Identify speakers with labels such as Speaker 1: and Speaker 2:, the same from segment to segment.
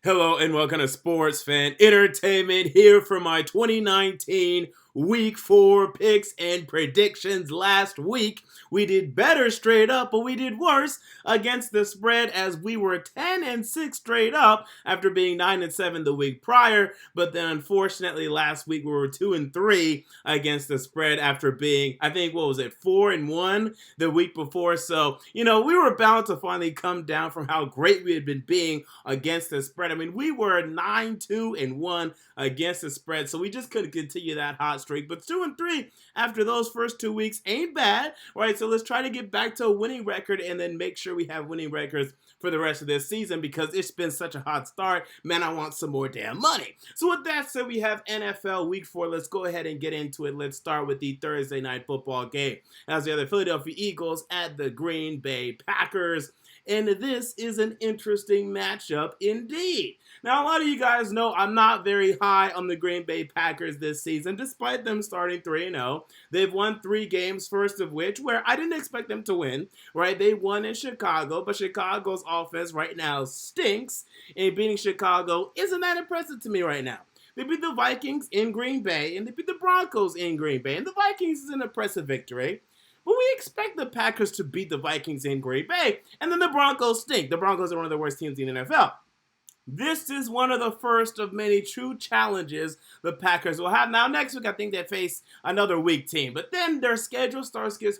Speaker 1: Hello and welcome to Sports Fan Entertainment here for my 2019 Week 4 picks and predictions. Last week, we did better straight up, but we did worse against the spread as we were 10-6 straight up after being 9-7 the week prior. But then unfortunately last week we were 2-3 against the spread after being, I think, 4-1 the week before. So, we were bound to finally come down from how great we had been being against the spread. I mean, we were 9-2-1 against the spread, so we just couldn't continue that hot streak. But 2-3 after those first 2 weeks ain't bad, right? So let's try to get back to a winning record and then make sure we have winning records for the rest of this season because it's been such a hot start. Man, I want some more damn money. So with that said, we have NFL Week 4. Let's go ahead and get into it. Let's start with the Thursday night football game. As the other Philadelphia Eagles at the Green Bay Packers. And this is an interesting matchup indeed. Now, a lot of you guys know I'm not very high on the Green Bay Packers this season, despite them starting 3-0. They've won 3 games, first of which, where I didn't expect them to win, right? They won in Chicago, but Chicago's offense right now stinks, and beating Chicago isn't that impressive to me right now. They beat the Vikings in Green Bay, and they beat the Broncos in Green Bay, and the Vikings is an impressive victory. But we expect the Packers to beat the Vikings in Green Bay, and then the Broncos stink. The Broncos are one of the worst teams in the NFL. This is one of the first of many true challenges the Packers will have. Now, next week, I think they face another weak team. But then their schedule starts to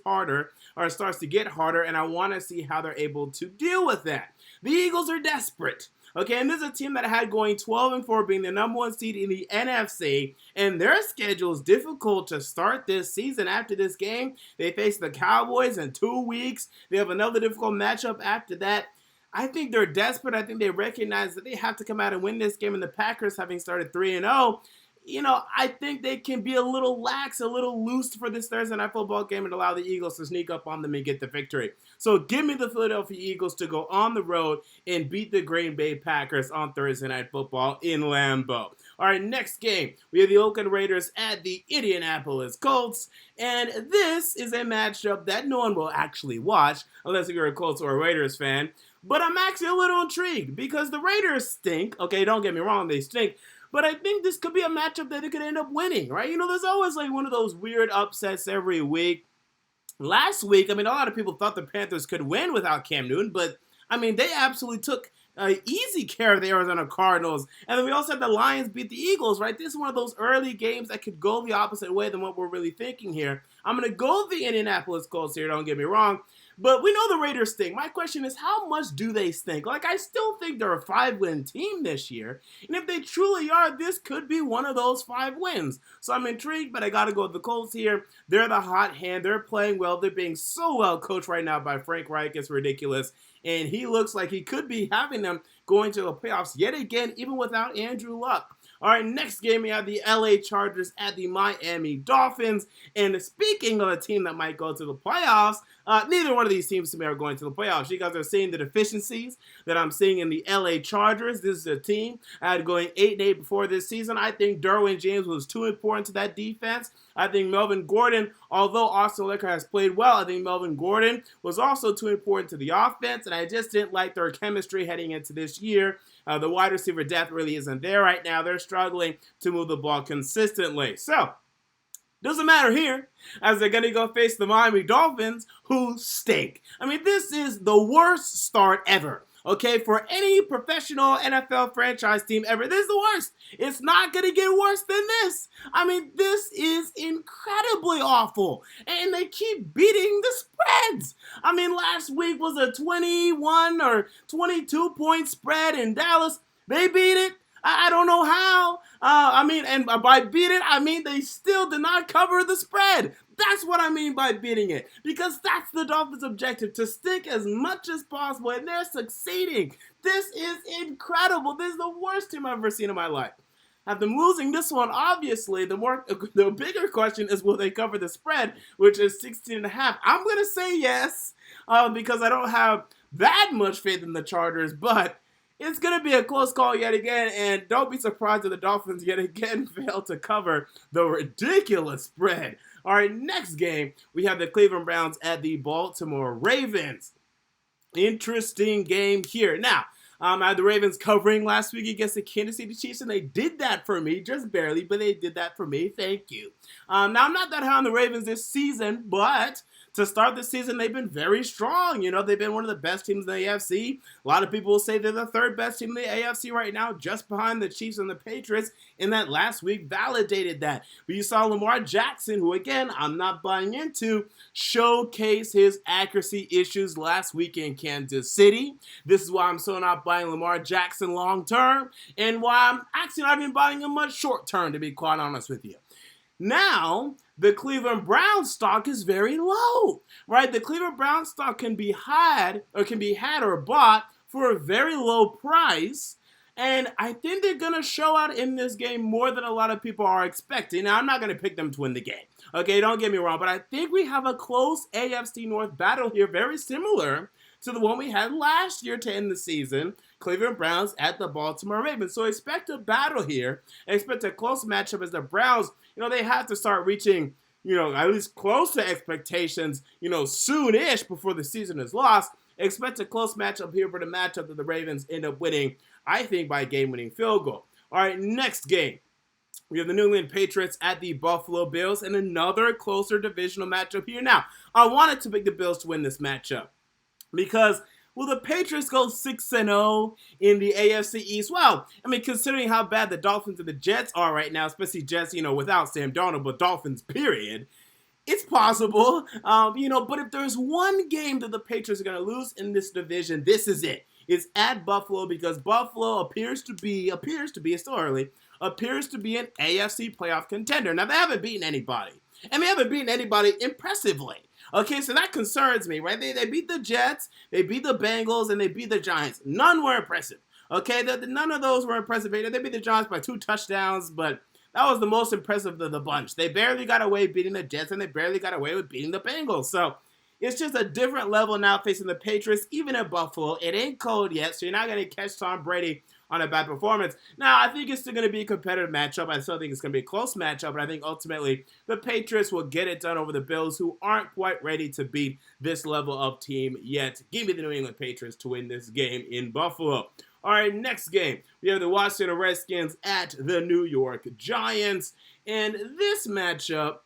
Speaker 1: get harder, and I want to see how they're able to deal with that. The Eagles are desperate. Okay, and this is a team that had going 12-4, being the number 1 seed in the NFC, and their schedule is difficult to start this season. After this game, they face the Cowboys in 2 weeks. They have another difficult matchup after that. I think they're desperate. I think they recognize that they have to come out and win this game, and the Packers, having started 3-0, I think they can be a little lax, a little loose for this Thursday night football game and allow the Eagles to sneak up on them and get the victory. So give me the Philadelphia Eagles to go on the road and beat the Green Bay Packers on Thursday night football in Lambeau. All right, next game, we have the Oakland Raiders at the Indianapolis Colts, and this is a matchup that no one will actually watch unless you're a Colts or a Raiders fan. But I'm actually a little intrigued because the Raiders stink. Okay, don't get me wrong, they stink. But I think this could be a matchup that they could end up winning, right? There's always like one of those weird upsets every week. Last week, a lot of people thought the Panthers could win without Cam Newton, but, they absolutely took easy care of the Arizona Cardinals. And then we also had the Lions beat the Eagles, right? This is one of those early games that could go the opposite way than what we're really thinking here. I'm going to go the Indianapolis Colts here, don't get me wrong. But we know the Raiders stink. My question is, how much do they stink? I still think they're a 5-win team this year. And if they truly are, this could be one of those 5 wins. So I'm intrigued, but I got to go with the Colts here. They're the hot hand. They're playing well. They're being so well coached right now by Frank Reich. It's ridiculous. And he looks like he could be having them going to the playoffs yet again, even without Andrew Luck. All right, next game, we have the LA Chargers at the Miami Dolphins. And speaking of a team that might go to the playoffs, neither one of these teams to me are going to the playoffs. You guys are seeing the deficiencies that I'm seeing in the LA Chargers. This is a team I had going 8-8 before this season. I think Derwin James was too important to that defense. I think Melvin Gordon, although Austin Ekeler has played well, I think Melvin Gordon was also too important to the offense, and I just didn't like their chemistry heading into this year. The wide receiver depth really isn't there right now. They're struggling to move the ball consistently. So, doesn't matter here, as they're going to go face the Miami Dolphins, who stink. This is the worst start ever. Okay, for any professional NFL franchise team ever, this is the worst. It's not going to get worse than this. This is incredibly awful. And they keep beating the spreads. Last week was a 21 or 22 point spread in Dallas. They beat it. I don't know how. And by beat it, they still did not cover the spread. That's what I mean by beating it. Because that's the Dolphins' objective, to stink as much as possible, and they're succeeding. This is incredible. This is the worst team I've ever seen in my life. Have them losing this one, obviously, the bigger question is, will they cover the spread, which is 16.5. I'm going to say yes, because I don't have that much faith in the Chargers, but it's going to be a close call yet again, and don't be surprised if the Dolphins yet again fail to cover the ridiculous spread. All right, next game, we have the Cleveland Browns at the Baltimore Ravens. Interesting game here. Now, I had the Ravens covering last week against the Kansas City Chiefs, and they did that for me, just barely, but they did that for me. Thank you. Now, I'm not that high on the Ravens this season, but to start the season, they've been very strong. You know, they've been one of the best teams in the AFC. A lot of people will say they're the third best team in the AFC right now, just behind the Chiefs and the Patriots, and that last week validated that. But you saw Lamar Jackson, who, again, I'm not buying into, showcase his accuracy issues last week in Kansas City. This is why I'm so not buying Lamar Jackson long term, and why I'm actually not even buying him much short term, to be quite honest with you. Now, the Cleveland Browns stock is very low, right? The Cleveland Browns stock can be had or bought for a very low price, and I think they're going to show out in this game more than a lot of people are expecting. Now, I'm not going to pick them to win the game, okay? Don't get me wrong, but I think we have a close AFC North battle here, very similar to the one we had last year to end the season, Cleveland Browns at the Baltimore Ravens. So expect a battle here. Expect a close matchup as the Browns, they have to start reaching, at least close to expectations, soon-ish before the season is lost. Expect a close matchup here for the matchup that the Ravens end up winning, I think, by a game-winning field goal. All right, next game. We have the New England Patriots at the Buffalo Bills and another closer divisional matchup here. Now, I wanted to pick the Bills to win this matchup because will the Patriots go 6-0 in the AFC East? Well, considering how bad the Dolphins and the Jets are right now, especially Jets, without Sam Darnold, but Dolphins, period, it's possible. But if there's one game that the Patriots are going to lose in this division, this is it. It's at Buffalo because Buffalo appears to be, it's still early, appears to be an AFC playoff contender. Now, they haven't beaten anybody, and they haven't beaten anybody impressively. Okay, so that concerns me, right? They beat the Jets, they beat the Bengals, and they beat the Giants. None were impressive. Okay, none of those were impressive. They beat the Giants by 2 touchdowns, but that was the most impressive of the bunch. They barely got away beating the Jets, and they barely got away with beating the Bengals. So it's just a different level now facing the Patriots, even at Buffalo. It ain't cold yet, so you're not going to catch Tom Brady on a bad performance. Now, I think it's still going to be a competitive matchup. I still think it's going to be a close matchup, but I think ultimately the Patriots will get it done over the Bills, who aren't quite ready to beat this level of team yet. Give me the New England Patriots to win this game in Buffalo. All right, next game. We have the Washington Redskins at the New York Giants. And this matchup,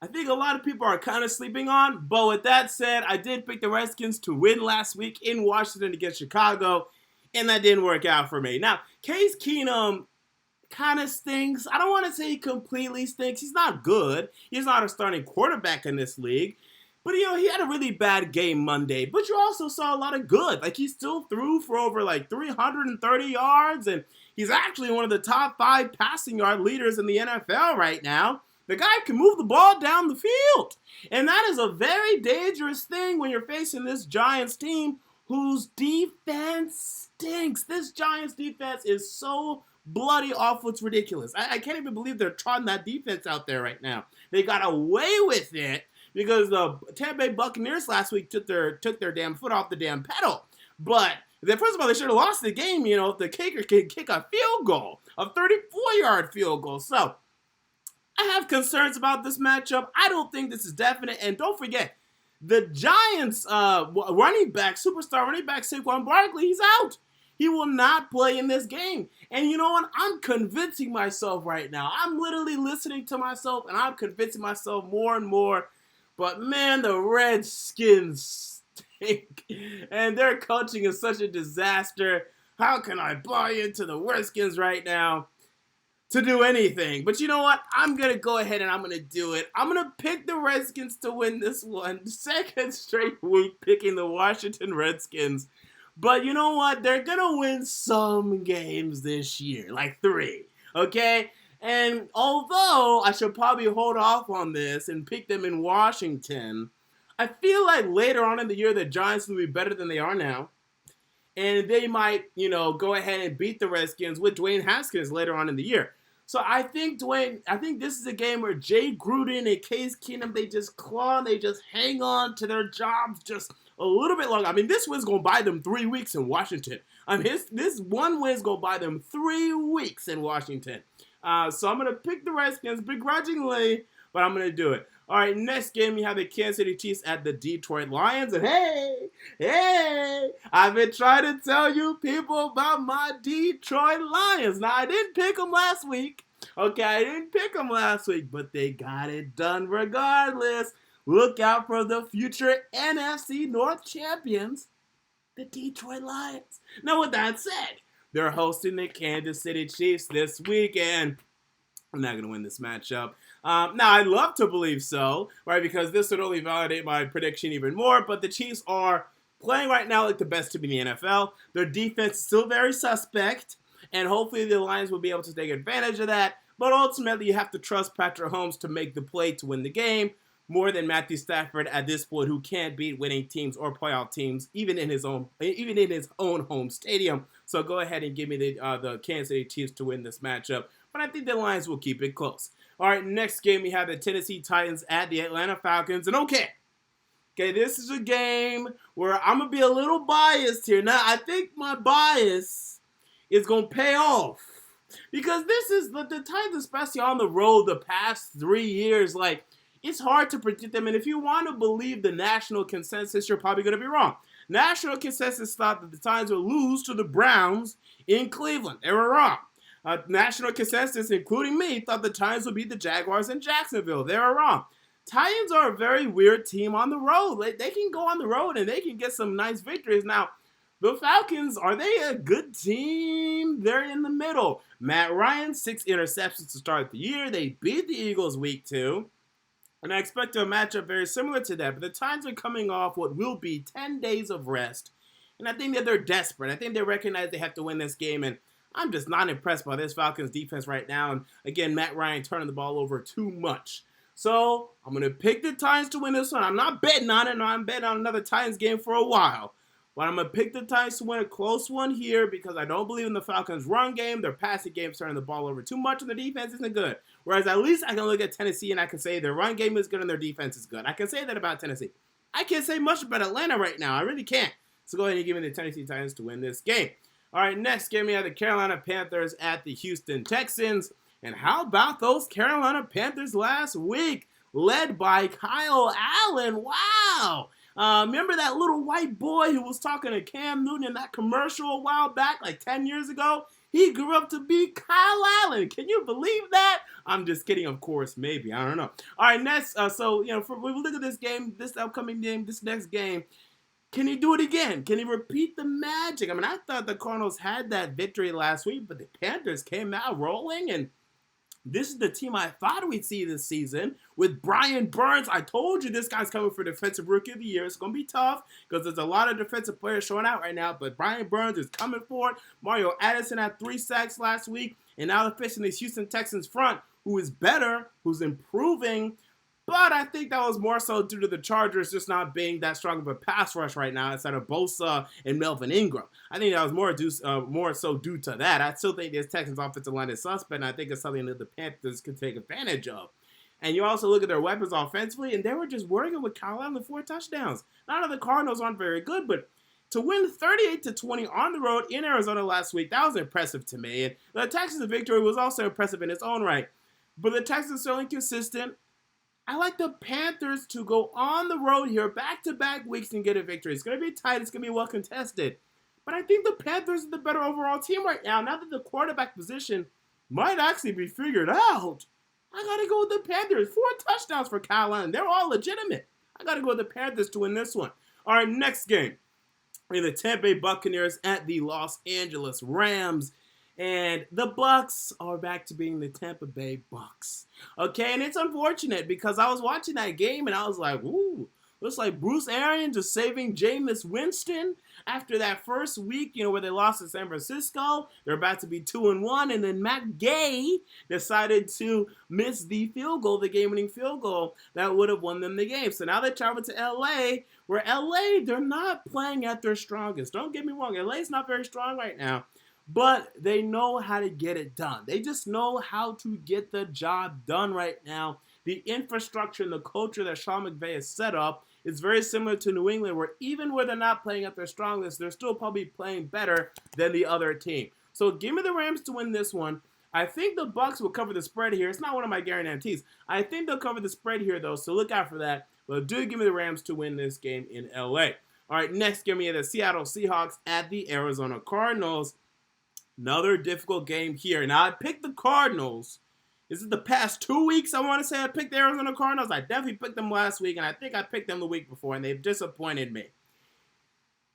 Speaker 1: I think a lot of people are kind of sleeping on. But with that said, I did pick the Redskins to win last week in Washington against Chicago, and that didn't work out for me. Now, Case Keenum kind of stinks. I don't want to say he completely stinks. He's not good. He's not a starting quarterback in this league. But, he had a really bad game Monday. But you also saw a lot of good. Like, he still threw for over, 330 yards. And he's actually one of the top 5 passing yard leaders in the NFL right now. The guy can move the ball down the field. And that is a very dangerous thing when you're facing this Giants team whose defense stinks. This Giants defense is so bloody awful, it's ridiculous. I can't even believe they're trotting that defense out there right now. They got away with it because the Tampa Bay Buccaneers last week took their damn foot off the damn pedal. But first of all, they should have lost the game, if the kicker can kick a field goal, a 34-yard field goal. So I have concerns about this matchup. I don't think this is definite. And don't forget, the Giants superstar running back Saquon Barkley, he's out. He will not play in this game. And you know what? I'm convincing myself right now. I'm literally listening to myself, and I'm convincing myself more and more. But man, the Redskins stink. And their coaching is such a disaster. How can I buy into the Redskins right now to do anything? But you know what? I'm going to go ahead and I'm going to do it. I'm going to pick the Redskins to win this one. Second straight week picking the Washington Redskins. But you know what? They're going to win some games this year, 3, okay? And although I should probably hold off on this and pick them in Washington, I feel like later on in the year the Giants will be better than they are now. And they might, go ahead and beat the Redskins with Dwayne Haskins later on in the year. So I think this is a game where Jay Gruden and Case Keenum, they just claw and they just hang on to their jobs just a little bit longer. This win's going to buy them 3 weeks in Washington. This one win's going to buy them 3 weeks in Washington. So I'm going to pick the Redskins begrudgingly, but I'm going to do it. All right, next game we have the Kansas City Chiefs at the Detroit Lions. And hey, I've been trying to tell you people about my Detroit Lions. Now, I didn't pick them last week. Okay, I didn't pick them last week, but they got it done regardless. Look out for the future NFC North champions, the Detroit Lions. Now, with that said, they're hosting the Kansas City Chiefs this weekend. I'm not going to win this matchup. Now, I'd love to believe so, right, because this would only validate my prediction even more, but the Chiefs are playing right now like the best team in the NFL. Their defense is still very suspect, and hopefully the Lions will be able to take advantage of that, but ultimately you have to trust Patrick Mahomes to make the play to win the game, more than Matthew Stafford at this point, who can't beat winning teams or playoff teams, even in his own home stadium. So go ahead and give me the Kansas City Chiefs to win this matchup, but I think the Lions will keep it close. All right, next game we have the Tennessee Titans at the Atlanta Falcons, and okay, this is a game where I'm gonna be a little biased here. Now, I think my bias is gonna pay off because this is the Titans, especially on the road, the past 3 years, like. It's hard to predict them, and if you want to believe the national consensus, you're probably going to be wrong. National consensus thought that the Titans would lose to the Browns in Cleveland. They were wrong. National consensus, including me, thought the Titans would beat the Jaguars in Jacksonville. They were wrong. Titans are a very weird team on the road. They can go on the road, and they can get some nice victories. Now, the Falcons, are they a good team? They're in the middle. Matt Ryan, 6 interceptions to start the year. They beat the Eagles week 2. And I expect a matchup very similar to that. But the Titans are coming off what will be 10 days of rest. And I think that they're desperate. I think they recognize they have to win this game. And I'm just not impressed by this Falcons defense right now. And again, Matt Ryan turning the ball over too much. So I'm going to pick the Titans to win this one. I'm not betting on it. No, I'm betting on another Titans game for a while. But I'm going to pick the Titans to win a close one here because I don't believe in the Falcons' run game. Their passing game is turning the ball over too much, and their defense isn't good. Whereas at least I can look at Tennessee and I can say their run game is good and their defense is good. I can say that about Tennessee. I can't say much about Atlanta right now. I really can't. So go ahead and give me the Tennessee Titans to win this game. All right, next game we have the Carolina Panthers at the Houston Texans. And how about those Carolina Panthers last week? Led by Kyle Allen. Wow. Remember that little white boy who was talking to Cam Newton in that commercial a while back, like 10 years ago? He grew up to be Kyle Allen. Can you believe that? I'm just kidding, of course, maybe. I don't know. All right, next. When we look at this game, this upcoming game, this next game, can he do it again? Can he repeat the magic? I mean, I thought the Cardinals had that victory last week, but the Panthers came out rolling, and this is the team I thought we'd see this season with Brian Burns. I told you this guy's coming for Defensive Rookie of the Year. It's going to be tough because there's a lot of defensive players showing out right now, but Brian Burns is coming for it. Mario Addison had 3 sacks last week, and now they're facing this Houston Texans front who is better, who's improving. But I think that was more so due to the Chargers just not being that strong of a pass rush right now instead of Bosa and Melvin Ingram. I think that was more so due to that. I still think this Texans offensive line is suspect, and I think it's something that the Panthers can take advantage of. And you also look at their weapons offensively, and they were just working with Kyle Allen with 4 touchdowns. None of the Cardinals aren't very good, but to win 38-20 on the road in Arizona last week, that was impressive to me. And the Texans' victory was also impressive in its own right. But the Texans are inconsistent. I like the Panthers to go on the road here back-to-back weeks and get a victory. It's going to be tight. It's going to be well contested. But I think the Panthers are the better overall team right now. Now that the quarterback position might actually be figured out, I got to go with the Panthers. 4 touchdowns for Kyle Allen. They're all legitimate. I got to go with the Panthers to win this one. All right, next game. We have the Tampa Bay Buccaneers at the Los Angeles Rams. And the Bucs are back to being the Tampa Bay Bucs. Okay, and it's unfortunate because I was watching that game and I was like, ooh, looks like Bruce Arians is saving Jameis Winston after that first week, where they lost to San Francisco. They're about to be 2-1, and then Matt Gay decided to miss the field goal, the game-winning field goal that would have won them the game. So now they travel to L.A., where L.A., they're not playing at their strongest. Don't get me wrong, L.A.'s not very strong right now. But they know how to get it done. They just know how to get the job done right now. The infrastructure and the culture that Sean McVay has set up is very similar to New England, where even where they're not playing at their strongest, they're still probably playing better than the other team. So give me the Rams to win this one. I think the Bucs will cover the spread here. It's not one of my guarantees. I think they'll cover the spread here, though, so look out for that. But do give me the Rams to win this game in LA. All right, next, give me the Seattle Seahawks at the Arizona Cardinals. Another difficult game here. Now, I picked the Cardinals. This is the past 2 weeks, I want to say I picked the Arizona Cardinals. I definitely picked them last week, and I think I picked them the week before, and they've disappointed me.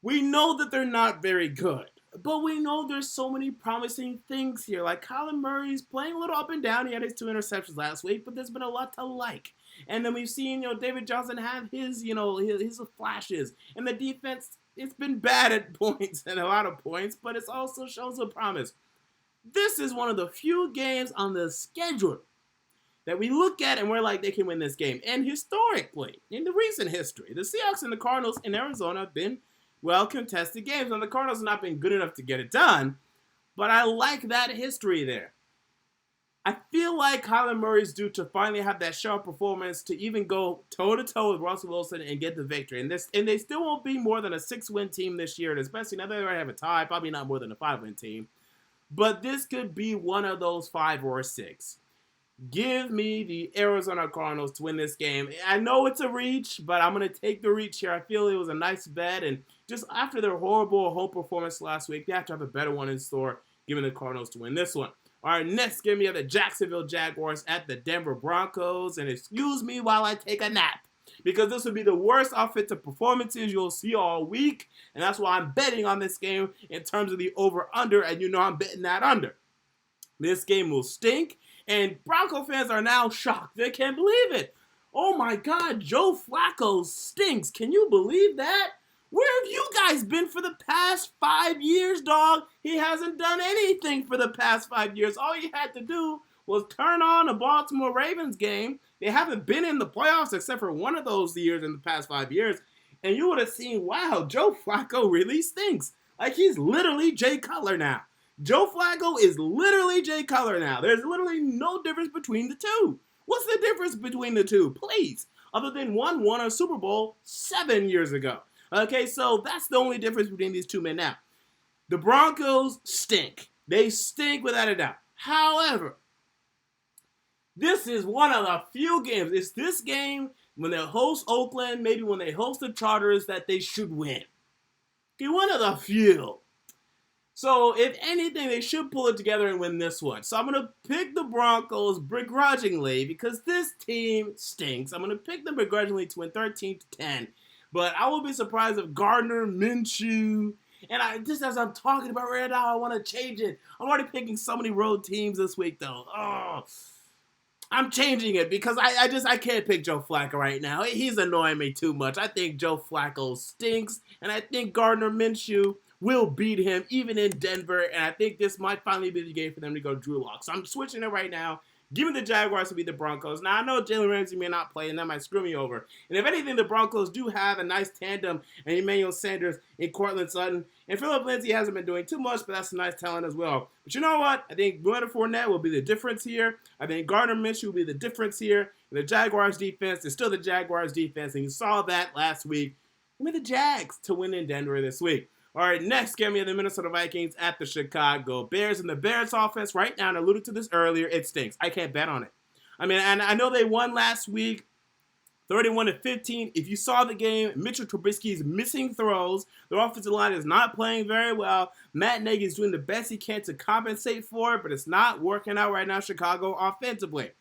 Speaker 1: We know that they're not very good, but we know there's so many promising things here. Like Kyler Murray's playing a little up and down. He had his 2 interceptions last week, but there's been a lot to like. And then we've seen, David Johnson have his, his flashes. And the defense, it's been bad at points and a lot of points, but it also shows a promise. This is one of the few games on the schedule that we look at and we're like, they can win this game. And historically, in the recent history, the Seahawks and the Cardinals in Arizona have been well-contested games. Now, the Cardinals have not been good enough to get it done, but I like that history there. I feel like Kyler Murray's due to finally have that sharp performance to even go toe-to-toe with Russell Wilson and get the victory. And they still won't be more than a 6-win team this year, and especially now they already have a tie, probably not more than a 5-win team. But this could be one of those 5 or 6. Give me the Arizona Cardinals to win this game. I know it's a reach, but I'm going to take the reach here. I feel it was a nice bet, and just after their horrible home performance last week, they have to have a better one in store, giving the Cardinals to win this one. All right, next, give me the Jacksonville Jaguars at the Denver Broncos. And excuse me while I take a nap, because this would be the worst offensive performances you'll see all week. And that's why I'm betting on this game in terms of the over-under, and I'm betting that under. This game will stink, and Bronco fans are now shocked. They can't believe it. Oh my God, Joe Flacco stinks. Can you believe that? Where have you guys been for the past 5 years, dog? He hasn't done anything for the past 5 years. All you had to do was turn on a Baltimore Ravens game. They haven't been in the playoffs except for one of those years in the past 5 years. And you would have seen, wow, Joe Flacco really stinks. Like, he's literally Jay Cutler now. Joe Flacco is literally Jay Cutler now. There's literally no difference between the two. What's the difference between the two, please? Other than one won a Super Bowl 7 years ago. Okay, so that's the only difference between these two men now. The Broncos stink. They stink without a doubt. However, this is one of the few games. It's this game when they host Oakland, maybe when they host the Chargers, that they should win. Okay, one of the few. So, if anything, they should pull it together and win this one. So, I'm going to pick the Broncos begrudgingly because this team stinks. I'm going to pick them begrudgingly to win 13-10. But I will be surprised if Gardner Minshew, and just as I'm talking about right now, I want to change it. I'm already picking so many road teams this week, though. Oh, I'm changing it because I can't pick Joe Flacco right now. He's annoying me too much. I think Joe Flacco stinks, and I think Gardner Minshew will beat him, even in Denver, and I think this might finally be the game for them to go Drew Lock. So I'm switching it right now. Give me the Jaguars to beat the Broncos. Now, I know Jalen Ramsey may not play, and that might screw me over. And if anything, the Broncos do have a nice tandem in Emmanuel Sanders and Cortland Sutton. And Phillip Lindsay hasn't been doing too much, but that's a nice talent as well. But you know what? I think Leonard Fournette will be the difference here. I think Gardner Minshew will be the difference here. And the Jaguars defense is still the Jaguars defense, and you saw that last week. Give me the Jags to win in Denver this week. All right, next, give me the Minnesota Vikings at the Chicago Bears. And the Bears offense right now, and I alluded to this earlier, it stinks. I can't bet on it. I mean, and I know they won last week, 31-15. If you saw the game, Mitchell Trubisky's missing throws. Their offensive line is not playing very well. Matt Nagy is doing the best he can to compensate for it, but it's not working out right now, Chicago, offensively.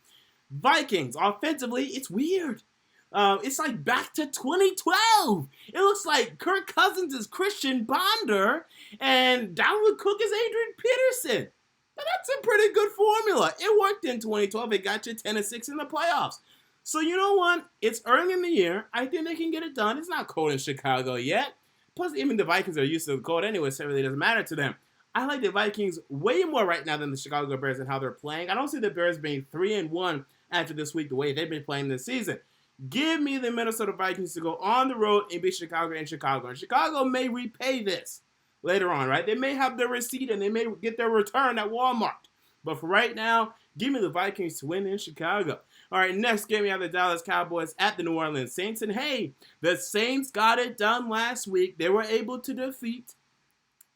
Speaker 1: Vikings, offensively, it's weird. It's like back to 2012. It looks like Kirk Cousins is Christian Bonder and Dalvin Cook is Adrian Peterson. Now, that's a pretty good formula. It worked in 2012. It got you 10-6 in the playoffs. So you know what? It's early in the year. I think they can get it done. It's not cold in Chicago yet. Plus, even the Vikings are used to the cold anyway, so it really doesn't matter to them. I like the Vikings way more right now than the Chicago Bears and how they're playing. I don't see the Bears being 3-1 after this week the way they've been playing this season. Give me the Minnesota Vikings to go on the road and beat Chicago in Chicago. And Chicago may repay this later on, right? They may have their receipt and they may get their return at Walmart. But for right now, give me the Vikings to win in Chicago. All right, next game, we have the Dallas Cowboys at the New Orleans Saints. And hey, the Saints got it done last week. They were able to defeat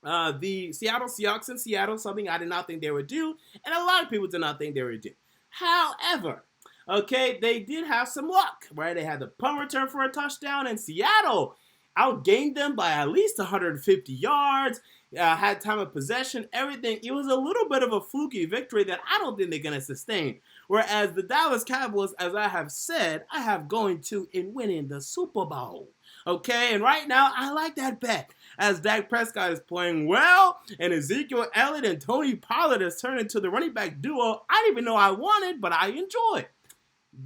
Speaker 1: The Seattle Seahawks in Seattle, something I did not think they would do, and a lot of people did not think they would do. However, okay, they did have some luck, right? They had the punt return for a touchdown, and Seattle outgained them by at least 150 yards, had time of possession, everything. It was a little bit of a fluky victory that I don't think they're going to sustain. Whereas the Dallas Cowboys, as I have said, I have going to in winning the Super Bowl. Okay, and right now, I like that bet. As Dak Prescott is playing well, and Ezekiel Elliott and Tony Pollard has turned into the running back duo I didn't even know I wanted, but I enjoy.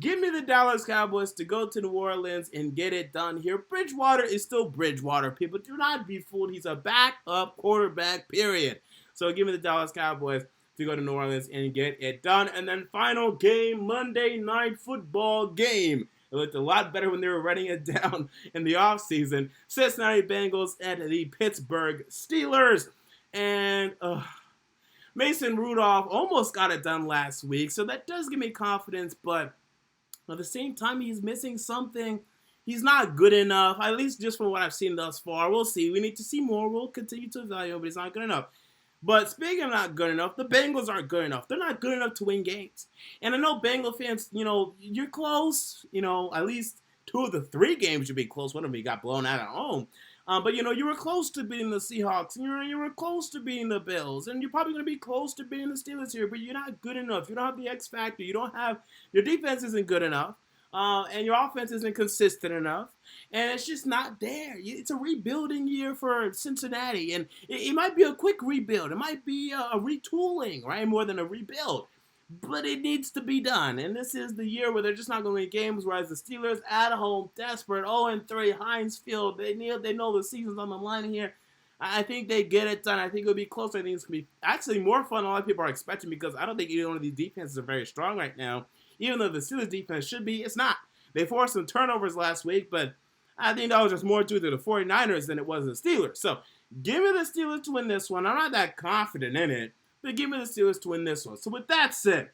Speaker 1: Give me the Dallas Cowboys to go to New Orleans and get it done here. Bridgewater is still Bridgewater, people. Do not be fooled. He's a backup quarterback, period. So give me the Dallas Cowboys to go to New Orleans and get it done. And then final game, Monday Night Football game. It looked a lot better when they were writing it down in the offseason. Cincinnati Bengals and the Pittsburgh Steelers. And Mason Rudolph almost got it done last week, so that does give me confidence, but at the same time, he's missing something. He's not good enough, at least just from what I've seen thus far. We'll see. We need to see more. We'll continue to evaluate, but he's not good enough. But speaking of not good enough, the Bengals aren't good enough. They're not good enough to win games. And I know Bengal fans, you're close. At least 2 of the 3 games you'd be close. One of them you got blown out at home. But you were close to beating the Seahawks. And you were close to beating the Bills. And you're probably going to be close to beating the Steelers here. But you're not good enough. You don't have the X factor. Your defense isn't good enough. And your offense isn't consistent enough. And it's just not there. It's a rebuilding year for Cincinnati. And it might be a quick rebuild. It might be a retooling, right? More than a rebuild. But it needs to be done. And this is the year where they're just not going to win games. Whereas the Steelers at home, desperate, 0-3, Heinz Field. They know the season's on the line here. I think they get it done. I think it'll be closer. I think it's going to be actually more fun than a lot of people are expecting because I don't think either one of these defenses are very strong right now. Even though the Steelers defense should be, it's not. They forced some turnovers last week, but I think that was just more due to the 49ers than it was the Steelers. So give me the Steelers to win this one. I'm not that confident in it, but give me the Steelers to win this one. So with that said,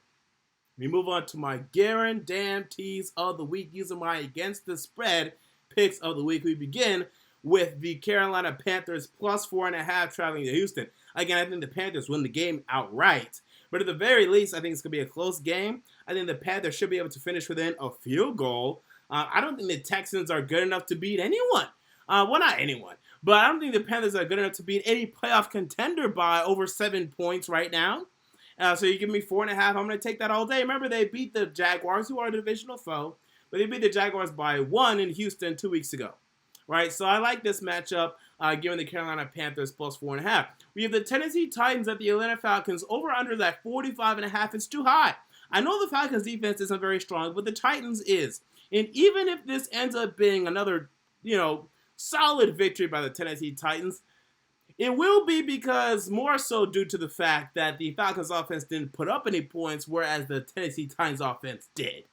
Speaker 1: we move on to my guarantees of the week using my against the spread picks of the week. We begin with the Carolina Panthers plus 4.5 traveling to Houston. Again, I think the Panthers win the game outright. But at the very least, I think it's going to be a close game. I think the Panthers should be able to finish within a field goal. I don't think the Texans are good enough to beat anyone. Well, not anyone. But I don't think the Panthers are good enough to beat any playoff contender by over 7 points right now. So you give me 4.5. I'm going to take that all day. Remember, they beat the Jaguars, who are a divisional foe. But they beat the Jaguars by 1 in Houston 2 weeks ago. Right, so I like this matchup, given the Carolina Panthers plus 4.5. We have the Tennessee Titans at the Atlanta Falcons. Over-under that 45.5. It's too high. I know the Falcons defense isn't very strong, but the Titans is. And even if this ends up being another, solid victory by the Tennessee Titans, it will be because more so due to the fact that the Falcons offense didn't put up any points, whereas the Tennessee Titans offense did.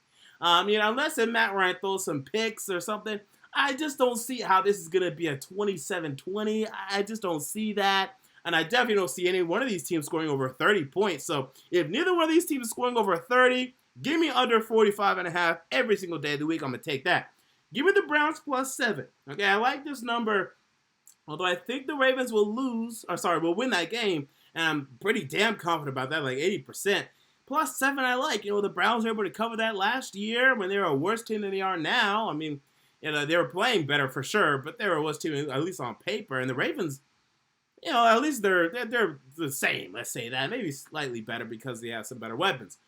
Speaker 1: Unless Matt Ryan throws some picks or something, I just don't see how this is going to be a 27-20. I just don't see that. And I definitely don't see any one of these teams scoring over 30 points. So if neither one of these teams is scoring over 30, give me under 45.5 every single day of the week. I'm going to take that. Give me the Browns plus 7. Okay, I like this number. Although I think the Ravens will will win that game. And I'm pretty damn confident about that, like 80%. Plus 7 I like. The Browns were able to cover that last year when they were a worse team than they are now. I mean, they were playing better for sure, but they were a worse team, at least on paper. And the Ravens, at least they're the same, let's say that. Maybe slightly better because they have some better weapons.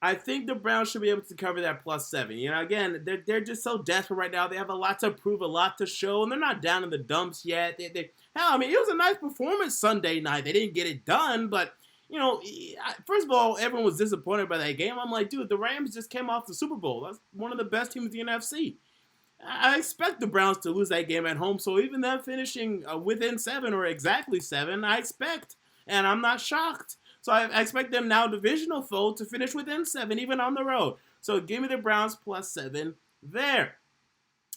Speaker 1: I think the Browns should be able to cover that plus 7. Again, they're just so desperate right now. They have a lot to prove, a lot to show, and they're not down in the dumps yet. It was a nice performance Sunday night. They didn't get it done, but, first of all, everyone was disappointed by that game. I'm like, dude, the Rams just came off the Super Bowl. That's one of the best teams in the NFC. I expect the Browns to lose that game at home, so even them finishing within 7 or exactly 7, I expect, and I'm not shocked. So I expect them now, divisional foe, to finish within 7, even on the road. So give me the Browns plus 7 there.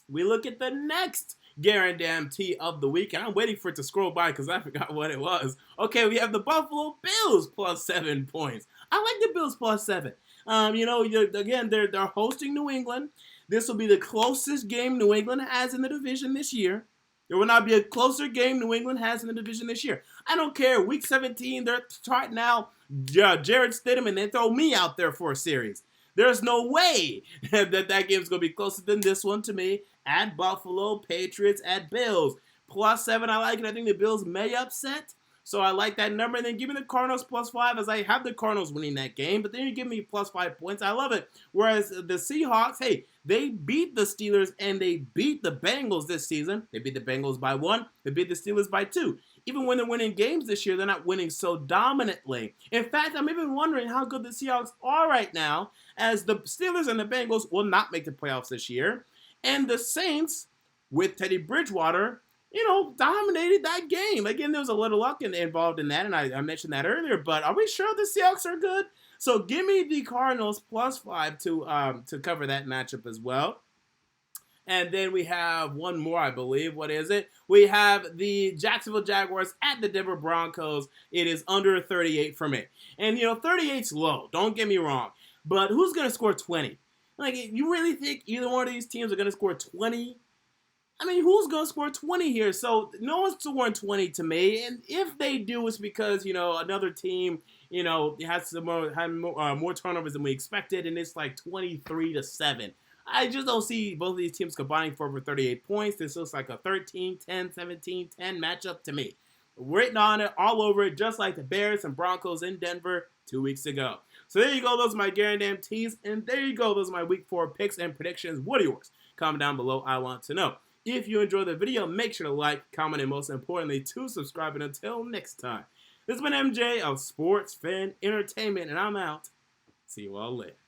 Speaker 1: We look at the next guarantee of the week, and I'm waiting for it to scroll by because I forgot what it was. Okay, we have the Buffalo Bills plus 7 points. I like the Bills plus 7. Again, they're hosting New England. This will be the closest game New England has in the division this year. There will not be a closer game New England has in the division this year. I don't care. Week 17, they're starting out Jared Stidham and they throw me out there for a series. There's no way that game's going to be closer than this one to me. At Buffalo, Patriots, at Bills. +7, I like it. I think the Bills may upset. So I like that number. And then give me the Cardinals +5 as I have the Cardinals winning that game. But then you give me +5 points. I love it. Whereas the Seahawks, hey, they beat the Steelers and they beat the Bengals this season. They beat the Bengals by 1. They beat the Steelers by 2. Even when they're winning games this year, they're not winning so dominantly. In fact, I'm even wondering how good the Seahawks are right now, as the Steelers and the Bengals will not make the playoffs this year. And the Saints, with Teddy Bridgewater, dominated that game. Again, there was a little luck involved in that, and I mentioned that earlier, but are we sure the Seahawks are good? So give me the Cardinals +5 to cover that matchup as well. And then we have one more, I believe. What is it? We have the Jacksonville Jaguars at the Denver Broncos. It is under 38 for me. And, 38's low. Don't get me wrong. But who's going to score 20? Like, you really think either one of these teams are going to score 20? I mean, who's going to score 20 here? So no one's scoring 20 to me. And if they do, it's because, another team, has more turnovers than we expected. And it's like 23-7. I just don't see both of these teams combining for over 38 points. This looks like a 13-10, 17-10 matchup to me. Written on it, all over it, just like the Bears and Broncos in Denver 2 weeks ago. So there you go. Those are my guarantees. And there you go. Those are my Week 4 picks and predictions. What are yours? Comment down below. I want to know. If you enjoyed the video, make sure to like, comment, and most importantly, to subscribe. And until next time, this has been MJ of Sports Fan Entertainment, and I'm out. See you all later.